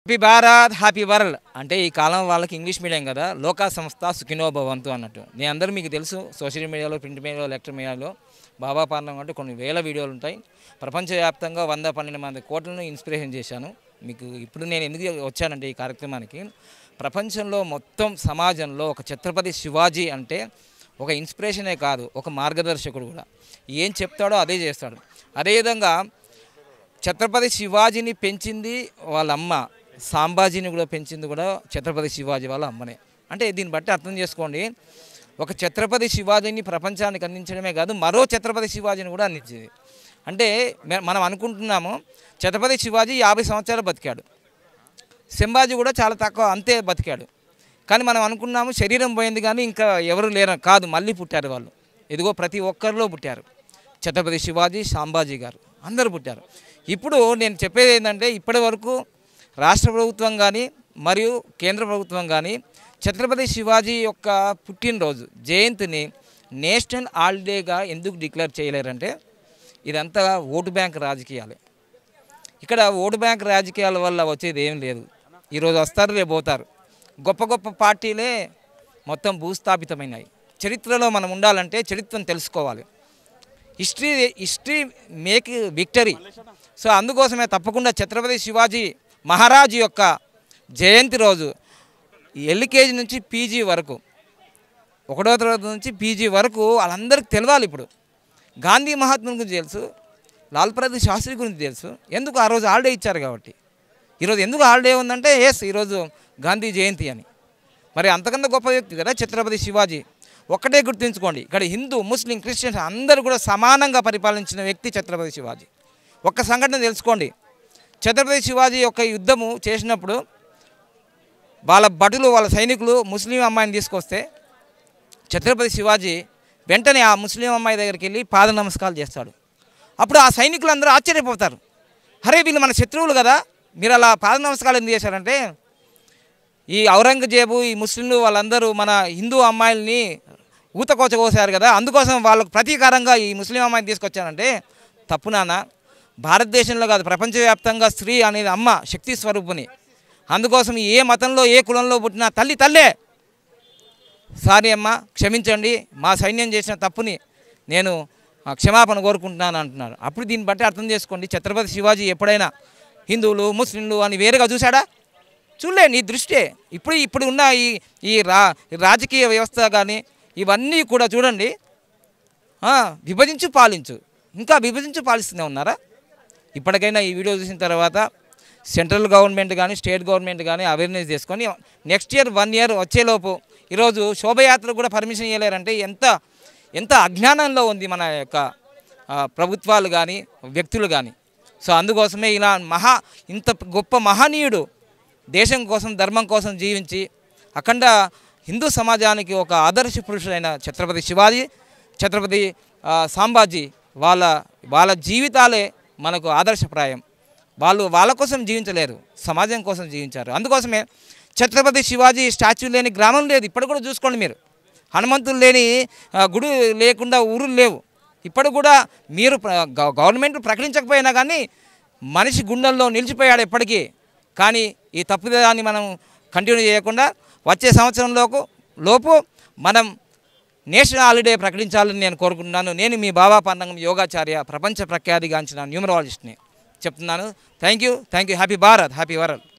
Happy Bharat happy world అంటే ఈ కాలం వాళ్ళకి ఇంగ్లీష్ మీడియం కదా. లోకా సంస్థ సుఖినో భవంతు అన్నట్టు. నేను అందరూ మీకు తెలుసు, సోషల్ మీడియాలో, ప్రింట్ మీడియాలో, ఎలక్ట్రిక్ మీడియాలో బాబా పాలన అంటే కొన్ని వేల వీడియోలు ఉంటాయి. ప్రపంచవ్యాప్తంగా 112 మంది కోట్లను ఇన్స్పిరేషన్ చేశాను. మీకు ఇప్పుడు నేను ఎందుకు వచ్చానంటే ఈ కార్యక్రమానికి, ప్రపంచంలో మొత్తం సమాజంలో ఒక ఛత్రపతి శివాజీ అంటే ఒక ఇన్స్పిరేషనే కాదు, ఒక మార్గదర్శకుడు కూడా. ఏం చెప్తాడో అదే చేస్తాడు. అదేవిధంగా ఛత్రపతి శివాజీని పెంచింది వాళ్ళ అమ్మ, సాంబాజీని కూడా పెంచింది కూడా ఛత్రపతి శివాజీ వాళ్ళ అమ్మనే. అంటే దీన్ని బట్టి అర్థం చేసుకోండి, ఒక ఛత్రపతి శివాజీని ప్రపంచానికి అందించడమే కాదు, మరో ఛత్రపతి శివాజీని కూడా అందించింది. అంటే మనం అనుకుంటున్నాము ఛత్రపతి శివాజీ 50 సంవత్సరాలు బతికాడు, సంభాజీ కూడా చాలా తక్కువ అంతే బతికాడు. కానీ మనం అనుకున్నాము శరీరం పోయింది కానీ ఇంకా ఎవరు లేరు, కాదు, మళ్ళీ పుట్టారు వాళ్ళు. ఇదిగో ప్రతి ఒక్కరిలో పుట్టారు ఛత్రపతి శివాజీ, సాంబాజీ గారు, అందరూ పుట్టారు. ఇప్పుడు నేను చెప్పేది ఏంటంటే, ఇప్పటి వరకు రాష్ట్ర ప్రభుత్వం కానీ మరియు కేంద్ర ప్రభుత్వం కానీ ఛత్రపతి శివాజీ యొక్క పుట్టినరోజు జయంతిని నేషనల్ హాలిడేగా ఎందుకు డిక్లేర్ చేయలేరంటే, ఇదంతా ఓటు బ్యాంక్ రాజకీయాలే. ఇక్కడ ఓటు బ్యాంక్ రాజకీయాల వల్ల వచ్చేది ఏం లేదు. ఈరోజు వస్తారు, రేపు పోతారు. గొప్ప గొప్ప పార్టీలే మొత్తం భూస్థాపితమైనాయి. చరిత్రలో మనం ఉండాలంటే చరిత్రను తెలుసుకోవాలి. History make victory. సో అందుకోసమే తప్పకుండా ఛత్రపతి శివాజీ మహారాజు యొక్క జయంతి రోజు ఎల్కేజీ నుంచి పీజీ వరకు, 1వ తరగతి నుంచి పీజీ వరకు వాళ్ళందరికీ తెలవాలి. ఇప్పుడు గాంధీ మహాత్ముని గురించి తెలుసు, లాల్ బహదూర్ శాస్త్రి గురించి తెలుసు. ఎందుకు ఆ రోజు హాలిడే ఇచ్చారు కాబట్టి. ఈరోజు ఎందుకు హాలిడే ఉందంటే ఈరోజు గాంధీ జయంతి అని. మరి అంతకన్నా గొప్ప వ్యక్తి కదా ఛత్రపతి శివాజీ. ఒక్కటే గుర్తుంచుకోండి, ఇక్కడ హిందూ, ముస్లిం, క్రిస్టియన్స్ అందరూ కూడా సమానంగా పరిపాలించిన వ్యక్తి ఛత్రపతి శివాజీ. ఒక్క సంఘటన తెలుసుకోండి, ఛత్రపతి శివాజీ యొక్క యుద్ధము చేసినప్పుడు వాళ్ళ భటులు, వాళ్ళ సైనికులు ముస్లిం అమ్మాయిని తీసుకొస్తే ఛత్రపతి శివాజీ వెంటనే ఆ ముస్లిం అమ్మాయి దగ్గరికి వెళ్ళి పాద నమస్కారాలు చేస్తాడు. అప్పుడు ఆ సైనికులు అందరూ ఆశ్చర్యపోతారు, అరే వీళ్ళు మన శత్రువులు కదా, మీరు అలా పాద నమస్కారాలు ఎందుకు చేశారంటే, ఈ ఔరంగజేబు, ఈ ముస్లింలు వాళ్ళందరూ మన హిందూ అమ్మాయిల్ని ఊతకోచ కోసారు కదా, అందుకోసం వాళ్ళకు ప్రతీకారంగా ఈ ముస్లిం అమ్మాయిని తీసుకొచ్చానంటే, తప్పు నాన్న. భారతదేశంలో కాదు, ప్రపంచవ్యాప్తంగా స్త్రీ అనేది అమ్మ, శక్తి స్వరూపుని. అందుకోసం ఏ మతంలో, ఏ కులంలో పుట్టినా తల్లే. సారీ అమ్మ, క్షమించండి, మా సైన్యం చేసిన తప్పుని నేను క్షమాపణ కోరుకుంటున్నాను అంటున్నారు. అప్పుడు దీన్ని బట్టి అర్థం చేసుకోండి, ఛత్రపతి శివాజీ ఎప్పుడైనా హిందువులు, ముస్లింలు అని వేరుగా చూశాడా? చూడలే. నీ దృష్టే ఇప్పుడు ఉన్న ఈ రాజకీయ వ్యవస్థ కానీ ఇవన్నీ కూడా చూడండి, విభజించు పాలించు, ఇంకా విభజించు పాలిస్తూనే ఉన్నారా? ఇప్పటికైనా ఈ వీడియో చూసిన తర్వాత సెంట్రల్ గవర్నమెంట్ కానీ స్టేట్ గవర్నమెంట్ కానీ అవేర్నెస్ చేసుకొని నెక్స్ట్ ఇయర్ 1 year వచ్చేలోపు, ఈరోజు శోభయాత్రకు కూడా పర్మిషన్ ఇవ్వలేరంటే ఎంత అజ్ఞానంలో ఉంది మన యొక్క ప్రభుత్వాలు కానీ వ్యక్తులు కానీ. సో అందుకోసమే ఇలా ఇంత గొప్ప మహనీయుడు దేశం కోసం, ధర్మం కోసం జీవించి అఖండ హిందూ సమాజానికి ఒక ఆదర్శ పురుషుడైన ఛత్రపతి శివాజీ, ఛత్రపతి సాంబాజీ వాళ్ళ జీవితాలే మనకు ఆదర్శప్రాయం. వాళ్ళ కోసం జీవించలేరు, సమాజం కోసం జీవించారు. అందుకోసమే ఛత్రపతి శివాజీ స్టాచ్యూ లేని గ్రామం లేదు. ఇప్పుడు కూడా చూసుకోండి మీరు, హనుమంతులు లేని గుడి లేకుండా ఊరులు లేవు. ఇప్పుడు కూడా మీరు గవర్నమెంట్ ప్రకటించకపోయినా కానీ మనిషి గుండెల్లో నిలిచిపోయాడు ఎప్పటికీ. కానీ ఈ తప్పుదాన్ని మనం కంటిన్యూ చేయకుండా వచ్చే సంవత్సరంలోపు మనం నేషనల్ హాలిడే ప్రకటించాలని నేను కోరుకుంటున్నాను. నేను మీ బాబా పన్నంగం యోగాచార్య, ప్రపంచ ప్రఖ్యాతిగాంచిన న్యూమరాలజిస్ట్ని చెప్తున్నాను. Thank you. Happy Bharat happy world.